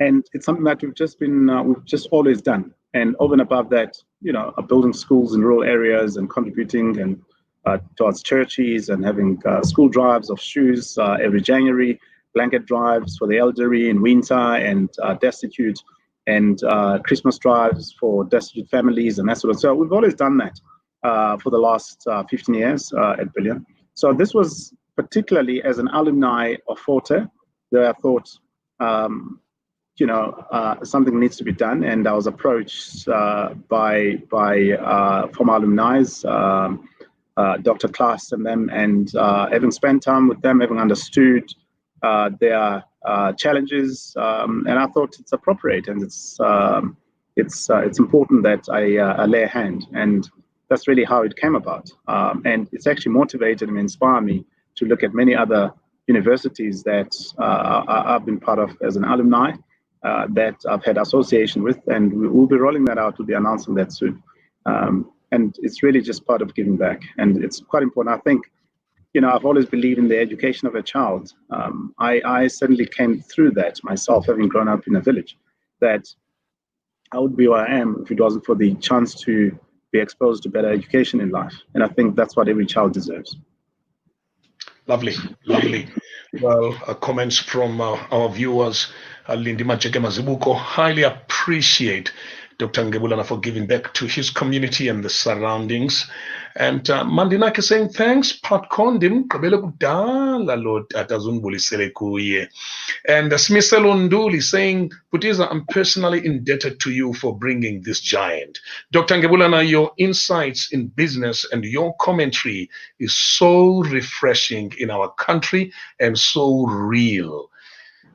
And it's something that we've just always done. And over and above that, building schools in rural areas and contributing and towards churches and having school drives of shoes every January, blanket drives for the elderly in winter and destitute, and Christmas drives for destitute families and that sort of. So we've always done that for the last 15 years at Billion. So this was particularly as an alumni of Forte that I thought something needs to be done, and I was approached by former alumni, Dr. Klaas and them, and having spent time with them, having understood their challenges, and I thought it's appropriate and it's important that I lay a hand, and that's really how it came about. And it's actually motivated and inspired me to look at many other universities that I've been part of as an alumni, that I've had association with, and we'll be rolling that out. We'll be announcing that soon. And it's really just part of giving back, and it's quite important. I think, I've always believed in the education of a child. I certainly came through that myself, having grown up in a village, that I would be where I am if it wasn't for the chance to be exposed to better education in life. And I think that's what every child deserves. Lovely, lovely. Well, comments from our viewers. Lindima Mazibuko, highly appreciate Dr. Ngebulana for giving back to his community and the surroundings. And Mandinaki saying, thanks, Pat Kondim, Lord Atazumbulisele kuye. And Smiselo Nduli saying, Putiza, I'm personally indebted to you for bringing this giant. Dr. Ngebulana, your insights in business and your commentary is so refreshing in our country and so real.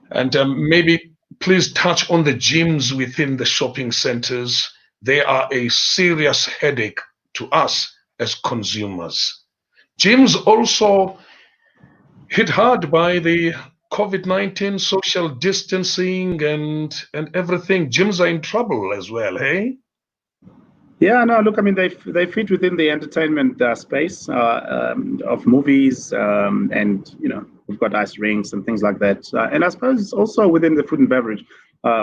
And maybe please touch on the gyms within the shopping centers. They are a serious headache to us as consumers. Gyms also hit hard by the COVID-19 social distancing and everything. Gyms are in trouble as well, hey? Yeah, no, look, I mean, they fit within the entertainment space of movies, and, we've got ice rinks and things like that. And I suppose also within the food and beverage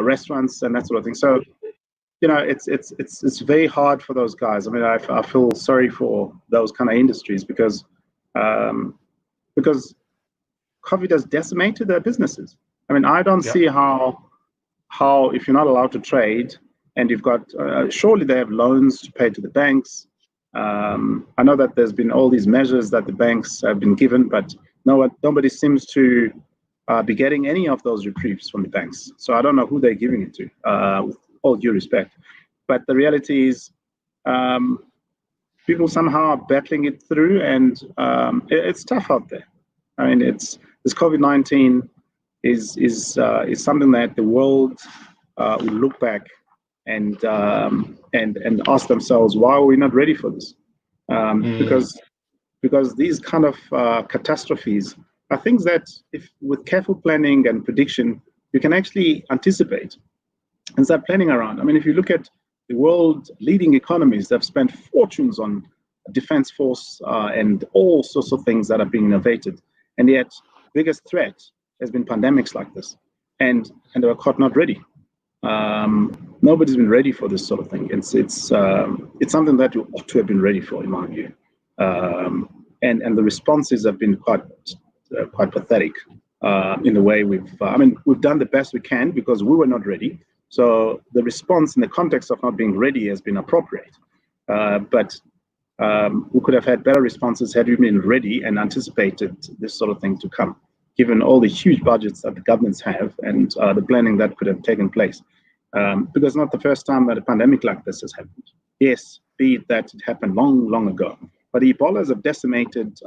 restaurants and that sort of thing. So, it's very hard for those guys. I mean, I feel sorry for those kind of industries because COVID has decimated their businesses. I mean, I don't see how if you're not allowed to trade, and you've got, surely they have loans to pay to the banks. I know that there's been all these measures that the banks have been given, but nobody seems to be getting any of those reprieves from the banks. So I don't know who they're giving it to, with all due respect. But the reality is, people somehow are battling it through, and it's tough out there. I mean, this COVID-19 is something that the world will look back and ask themselves, why are we not ready for this? Because these kind of catastrophes are things that, if with careful planning and prediction, you can actually anticipate and start planning around. I mean, if you look at the world leading economies, they've spent fortunes on defense force and all sorts of things that are being innovated, and yet biggest threat has been pandemics like this, and they were caught not ready. Nobody's been ready for this sort of thing. It's something that you ought to have been ready for, in my view. And the responses have been quite pathetic in the way we've done the best we can because we were not ready. So the response in the context of not being ready has been appropriate. But we could have had better responses had we been ready and anticipated this sort of thing to come, given all the huge budgets that the governments have and the planning that could have taken place. Because not the first time that a pandemic like this has happened. Yes, be it that it happened long, long ago. But the Ebolas have decimated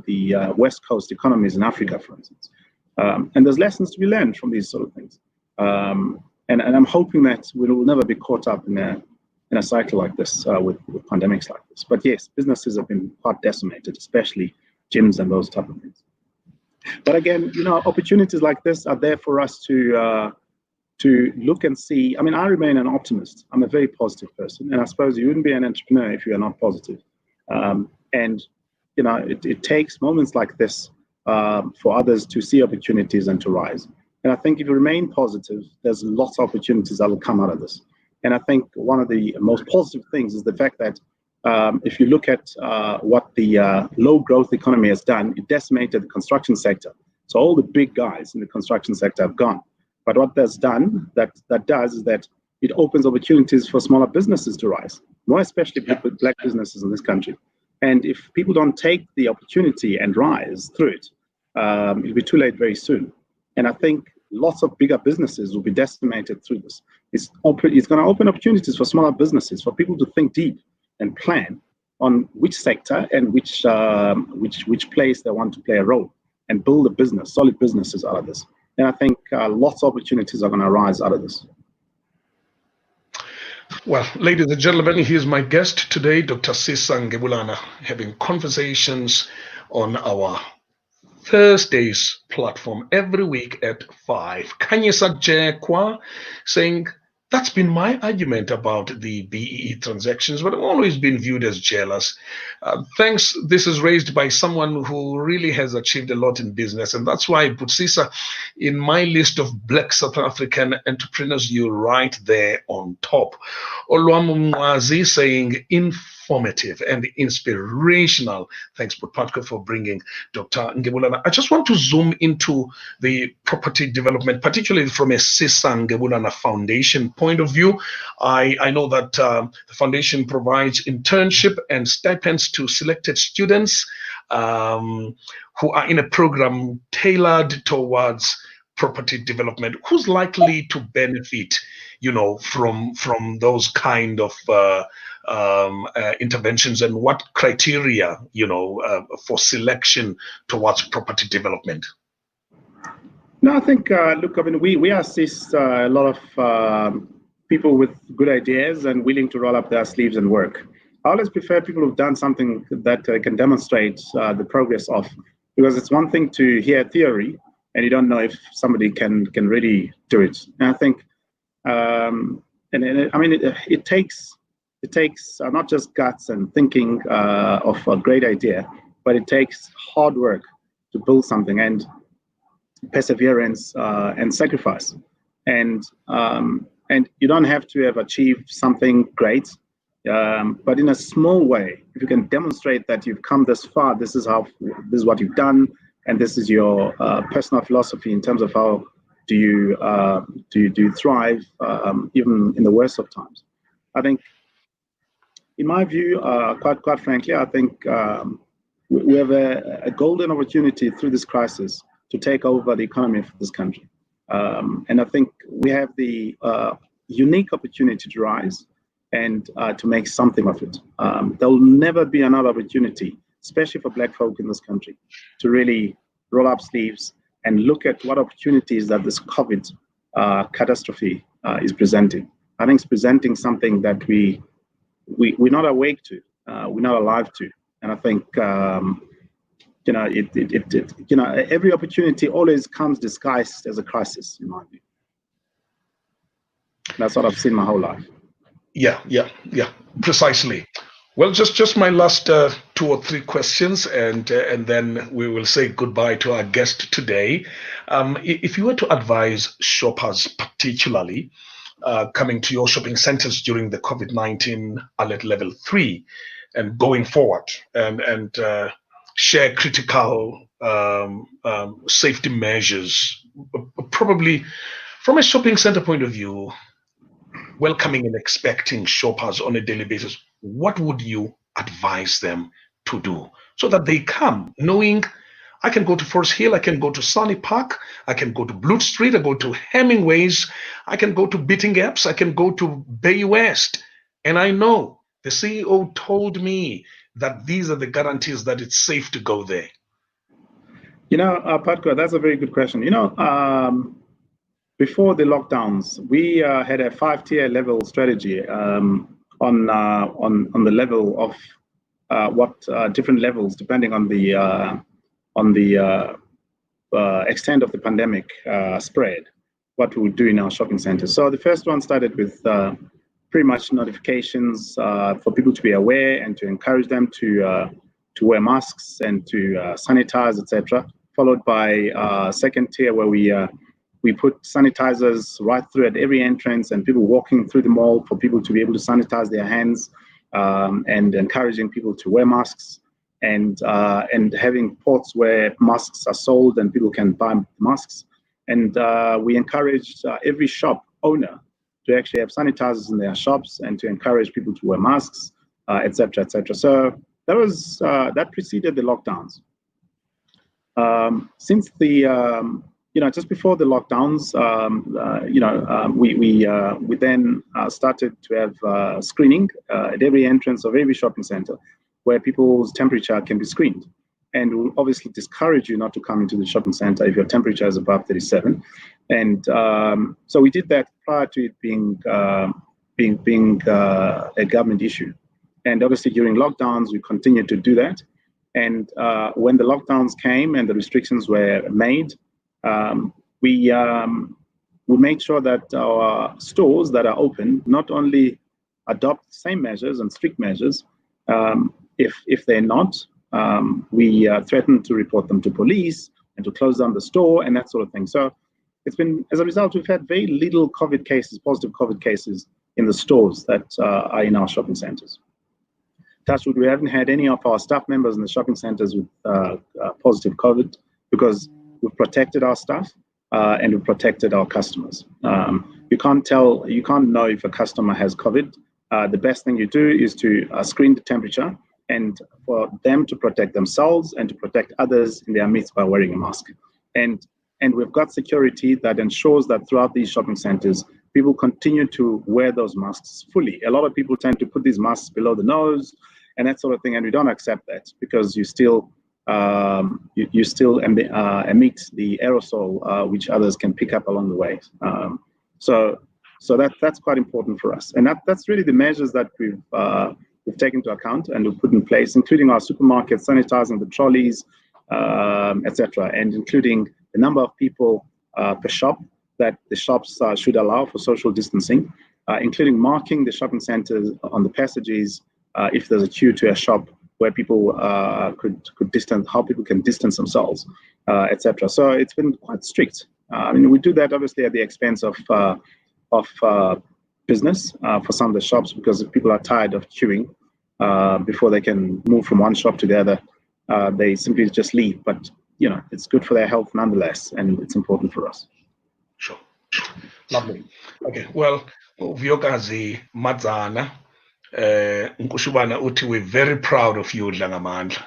the West Coast economies in Africa, for instance. And there's lessons to be learned from these sort of things. And I'm hoping that we will never be caught up in a cycle like this with pandemics like this. But yes, businesses have been quite decimated, especially gyms and those type of things. But again, opportunities like this are there for us to look and see. I mean, I remain an optimist. I'm a very positive person, and I suppose you wouldn't be an entrepreneur if you are not positive. And it takes moments like this for others to see opportunities and to rise. And I think if you remain positive, there's lots of opportunities that will come out of this. And I think one of the most positive things is the fact that if you look at what the low growth economy has done, it decimated the construction sector. So all the big guys in the construction sector have gone. But what that's done, that does is that it opens opportunities for smaller businesses to rise, more especially black businesses in this country. And if people don't take the opportunity and rise through it, it'll be too late very soon. And I think lots of bigger businesses will be decimated through this. It's going to open opportunities for smaller businesses, for people to think deep and plan on which sector and which place they want to play a role, and build a business, solid businesses out of this. And I think lots of opportunities are going to arise out of this. Well, ladies and gentlemen, here's my guest today, Dr. Sisa Ngebulana, having conversations on our Thursdays platform every week at 5. Kanyesa Jekwa saying, that's been my argument about the BEE transactions, but I've always been viewed as jealous. Thanks. This is raised by someone who really has achieved a lot in business. And that's why I put Sisa in my list of Black South African entrepreneurs. You're right there on top. Olwamu Mwazi saying, informative and inspirational. Thanks, Potpatko, for bringing Dr. Ngebulana. I just want to zoom into the property development, particularly from a Sisa Ngebulana Foundation point of view. I know that the foundation provides internship and stipends to selected students who are in a program tailored towards property development. Who's likely to benefit, from those kind of interventions, and what criteria, for selection towards property development? No, I think, look, I mean, we assist a lot of people with good ideas and willing to roll up their sleeves and work. I always prefer people who've done something that can demonstrate the progress of, because it's one thing to hear theory and you don't know if somebody can really do it. And I think, it takes not just guts and thinking of a great idea, but it takes hard work to build something, and perseverance and sacrifice. And you don't have to have achieved something great, but in a small way, if you can demonstrate that you've come this far, this is what you've done, and this is your personal philosophy in terms of how do you thrive even in the worst of times. I think, in my view, quite frankly, I think we have a golden opportunity through this crisis to take over the economy of this country. And I think we have the unique opportunity to rise and to make something of it. There will never be another opportunity, especially for Black folk in this country, to really roll up sleeves and look at what opportunities that this COVID catastrophe is presenting. I think it's presenting something that we're not awake to, we're not alive to. And I think, every opportunity always comes disguised as a crisis, in my view. That's what I've seen my whole life. Yeah, precisely. Well, just my last 2 or 3 questions, and then we will say goodbye to our guest today. If you were to advise shoppers, particularly coming to your shopping centers during the COVID-19 alert level 3 and going forward, and share critical safety measures, probably from a shopping center point of view, welcoming and expecting shoppers on a daily basis, what would you advise them to do so that they come knowing I can go to Forest Hill, I can go to Sunny Park, I can go to Blue Street, I go to Hemingway's, I can go to Beating Gaps, I can go to Bay West, and I know the CEO told me that these are the guarantees that it's safe to go there? Patko, that's a very good question. Before the lockdowns, we had a 5-tier level strategy on the level of what different levels, depending on the extent of the pandemic spread, what we would do in our shopping centers. So the first one started with pretty much notifications for people to be aware and to encourage them to wear masks and to sanitize, etc. Followed by second tier, where we put sanitizers right through at every entrance, and people walking through the mall for people to be able to sanitize their hands, and encouraging people to wear masks, and having ports where masks are sold and people can buy masks. And we encouraged every shop owner to actually have sanitizers in their shops and to encourage people to wear masks, etc., etc. So that preceded the lockdowns. Since the just before the lockdowns, we then started to have screening at every entrance of every shopping center, where people's temperature can be screened. And we'll obviously discourage you not to come into the shopping center if your temperature is above 37. And so we did that prior to it being a government issue. And obviously during lockdowns, we continued to do that. And when the lockdowns came and the restrictions were made, we made sure that our stores that are open not only adopt the same measures and strict measures. If they're not, we threatened to report them to police and to close down the store and that sort of thing. So it's been, as a result, we've had very little COVID cases, positive COVID cases in the stores that are in our shopping centers. Touch wood, we haven't had any of our staff members in the shopping centers with positive COVID, because we've protected our staff and we've protected our customers. You can't know if a customer has COVID. The best thing you do is to screen the temperature, and for them to protect themselves and to protect others in their midst by wearing a mask. And we've got security that ensures that throughout these shopping centers, people continue to wear those masks fully. A lot of people tend to put these masks below the nose and that sort of thing, and we don't accept that, because you still emit the aerosol, which others can pick up along the way. So that's quite important for us, and that's really the measures that we've taken into account and we've put in place, including our supermarkets sanitizing the trolleys, etc., and including the number of people per shop that the shops should allow for social distancing, including marking the shopping centers on the passages if there's a queue to a shop, where people could distance, how people can distance themselves, etc. So it's been quite strict. We do that obviously at the expense of business for some of the shops, because if people are tired of queuing before they can move from one shop to the other, they simply just leave. But it's good for their health nonetheless, and it's important for us. Sure. Lovely. Okay. Well, Vyokazi Madzana, Nkushubana Uti, we're very proud of you, Dlangamandla.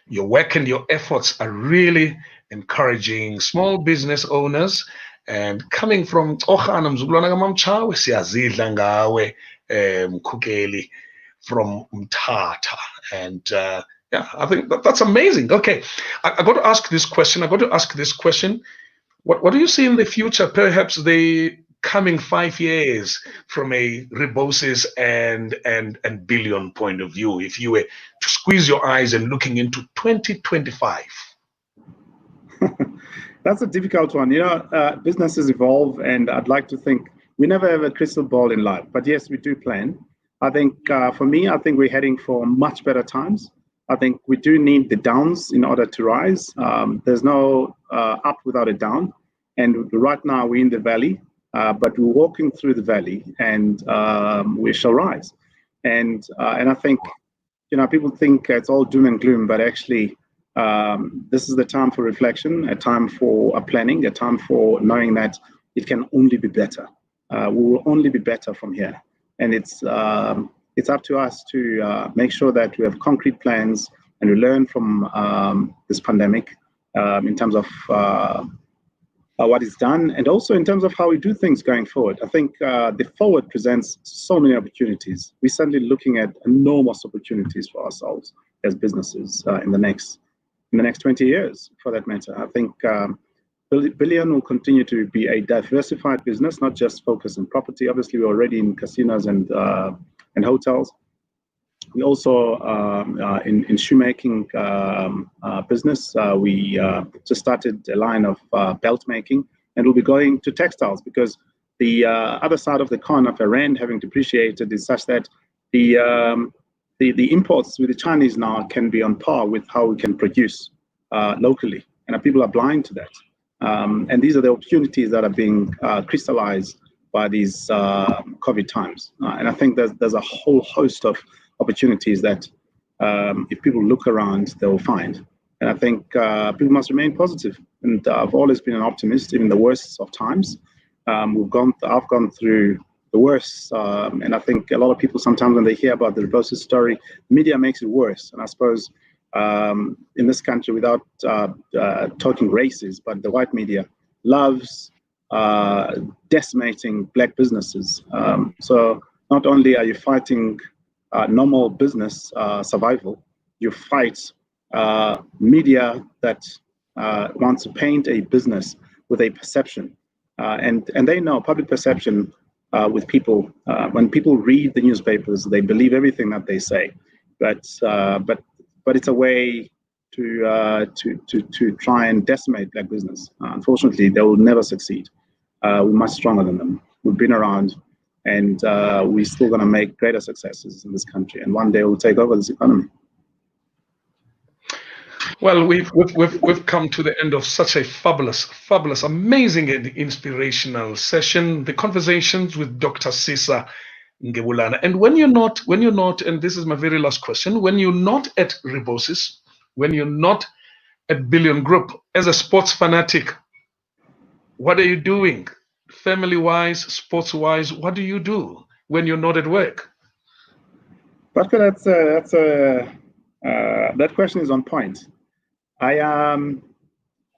Your work and your efforts are really encouraging small business owners. And coming from Ohana Mzulwana Gamamchawe, siyazidla ngawe Mkhukeli from Mthatha. And yeah, I think that's amazing. Okay, I got to ask this question. What do you see in the future, perhaps the coming 5 years, from a REBOSIS and Billion point of view, if you were to squeeze your eyes and looking into 2025? That's a difficult one. Businesses evolve, and I'd like to think we never have a crystal ball in life, but yes, we do plan. I think for me, I think we're heading for much better times. I think we do need the downs in order to rise. There's no up without a down. And right now we're in the valley, but we're walking through the valley, and we shall rise. And I think, people think it's all doom and gloom, but actually, this is the time for reflection, a time for planning, a time for knowing that it can only be better. We will only be better from here. And it's up to us to make sure that we have concrete plans and we learn from this pandemic in terms of what is done, and also in terms of how we do things going forward. I think the forward presents so many opportunities. We're certainly looking at enormous opportunities for ourselves as businesses in the next 20 years, for that matter. I think Billion will continue to be a diversified business, not just focused on property. Obviously, we're already in casinos and hotels. We also in shoemaking business. We just started a line of belt making, and we'll be going to textiles, because the other side of the coin of a rand having depreciated is such that the imports with the Chinese now can be on par with how we can produce locally, and people are blind to that. And these are the opportunities that are being crystallized by these COVID times. And I think there's a whole host of opportunities that if people look around, they will find. And I think people must remain positive. And I've always been an optimist, even in the worst of times. I've gone through the worst, and I think a lot of people sometimes, when they hear about the REBOSIS story, media makes it worse. And I suppose in this country, without talking races, but the white media loves decimating black businesses. So not only are you fighting normal business survival, you fight media that wants to paint a business with a perception. And they know public perception with people. When people read the newspapers, they believe everything that they say. But it's a way to try and decimate black business. Unfortunately, they will never succeed. We're much stronger than them. We've been around, and we're still going to make greater successes in this country. And one day we'll take over this economy. Well, we've come to the end of such a fabulous, amazing, and inspirational session. The conversations with Dr. Sisa Ngebulana. And when you're not, and this is my very last question, when you're not at REBOSIS, when you're not at Billion Group, as a sports fanatic, what are you doing? Family-wise, sports-wise, what do you do when you're not at work? But that question is on point. I'm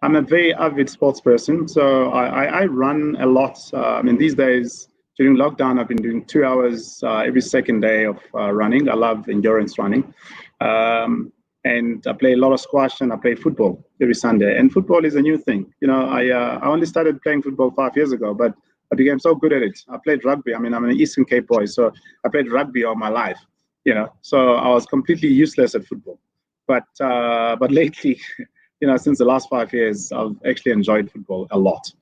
a very avid sports person, so I run a lot. I mean, these days during lockdown, I've been doing 2 hours every second day of running. I love endurance running, and I play a lot of squash and I play football every Sunday. And football is a new thing. You know, I only started playing football 5 years ago, but I became so good at it. I played rugby. I mean, I'm an Eastern Cape boy, so I played rugby all my life. You know, so I was completely useless at football. But lately, you know, since the last 5 years, I've actually enjoyed football a lot.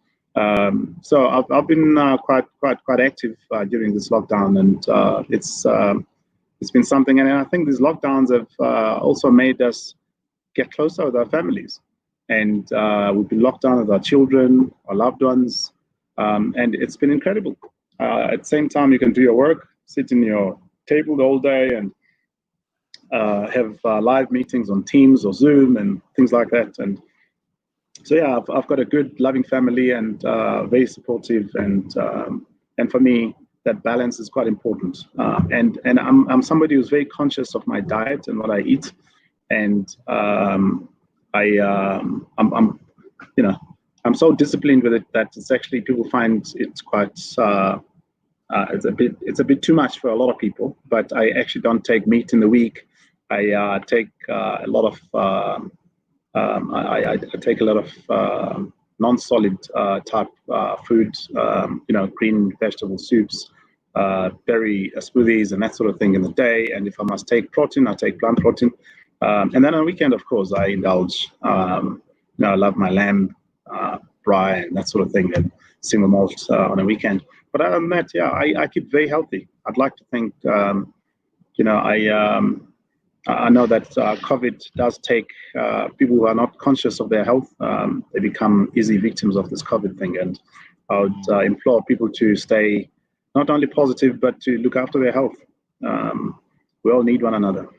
So I've been quite active during this lockdown, and it's been something. And I think these lockdowns have also made us get closer with our families. And we've been locked down with our children, our loved ones, and it's been incredible. At the same time, you can do your work, sit in your table the whole day, and have live meetings on Teams or Zoom and things like that. And so yeah, I've got a good, loving family, and very supportive. And for me, that balance is quite important. And I'm somebody who's very conscious of my diet and what I eat. And I'm I'm so disciplined with it that it's actually, people find it's quite it's a bit too much for a lot of people. But I actually don't take meat in the week. I take a lot of I take a lot of non-solid type food, green vegetable soups, berry smoothies, and that sort of thing in the day. And if I must take protein, I take plant protein. And then on the weekend, of course, I indulge. I love my lamb braai and that sort of thing, and single malt on a weekend. But other than that, yeah, I keep very healthy. I'd like to think, I know that COVID does take people who are not conscious of their health. They become easy victims of this COVID thing. And I would implore people to stay not only positive, but to look after their health. We all need one another.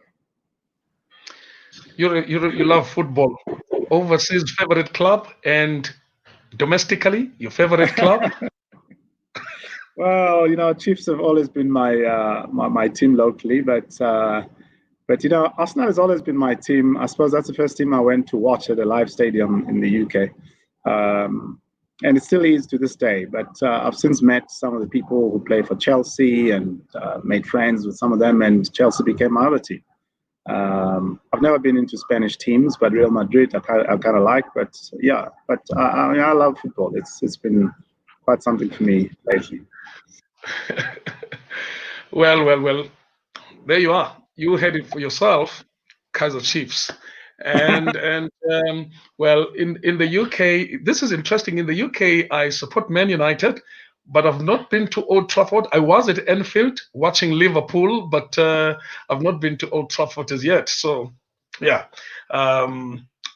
You love football. Overseas favorite club, and domestically your favorite club? Well, Chiefs have always been my team locally, but Arsenal has always been my team. I suppose that's the first team I went to watch at a live stadium in the UK, and it still is to this day. But I've since met some of the people who play for Chelsea and made friends with some of them, and Chelsea became my other team. I've never been into Spanish teams, but Real Madrid I kind of like. But yeah, I love football. It's been quite something for me lately. Well, there you are. You had it for yourself, Kaizer Chiefs. And well, in the UK, this is interesting. In the UK, I support Man United, but I've not been to Old Trafford. I was at Anfield watching Liverpool, but I've not been to Old Trafford as yet. So yeah,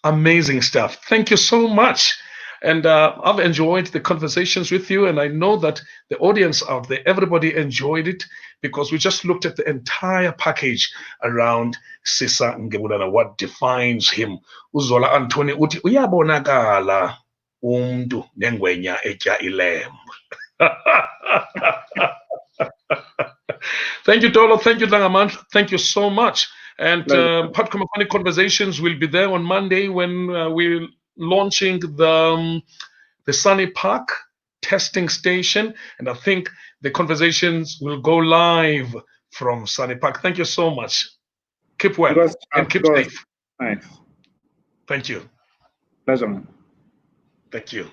amazing stuff. Thank you so much. And I've enjoyed the conversations with you, and I know that the audience out there, everybody enjoyed it, because we just looked at the entire package around Sisa Ngebulana, what defines him. Uzola Anthony uthi uyabonakala umuntu nengwenya etya ilembu. Thank you, Tolo. Thank you, Dangaman. Thank you so much. And Podcast Funny Conversations will be there on Monday when we're launching the the Sunny Park testing station, and I think the conversations will go live from Sunny Park. Thank you so much. Keep well and keep safe. Thanks. Thank you. Pleasure, man. Thank you.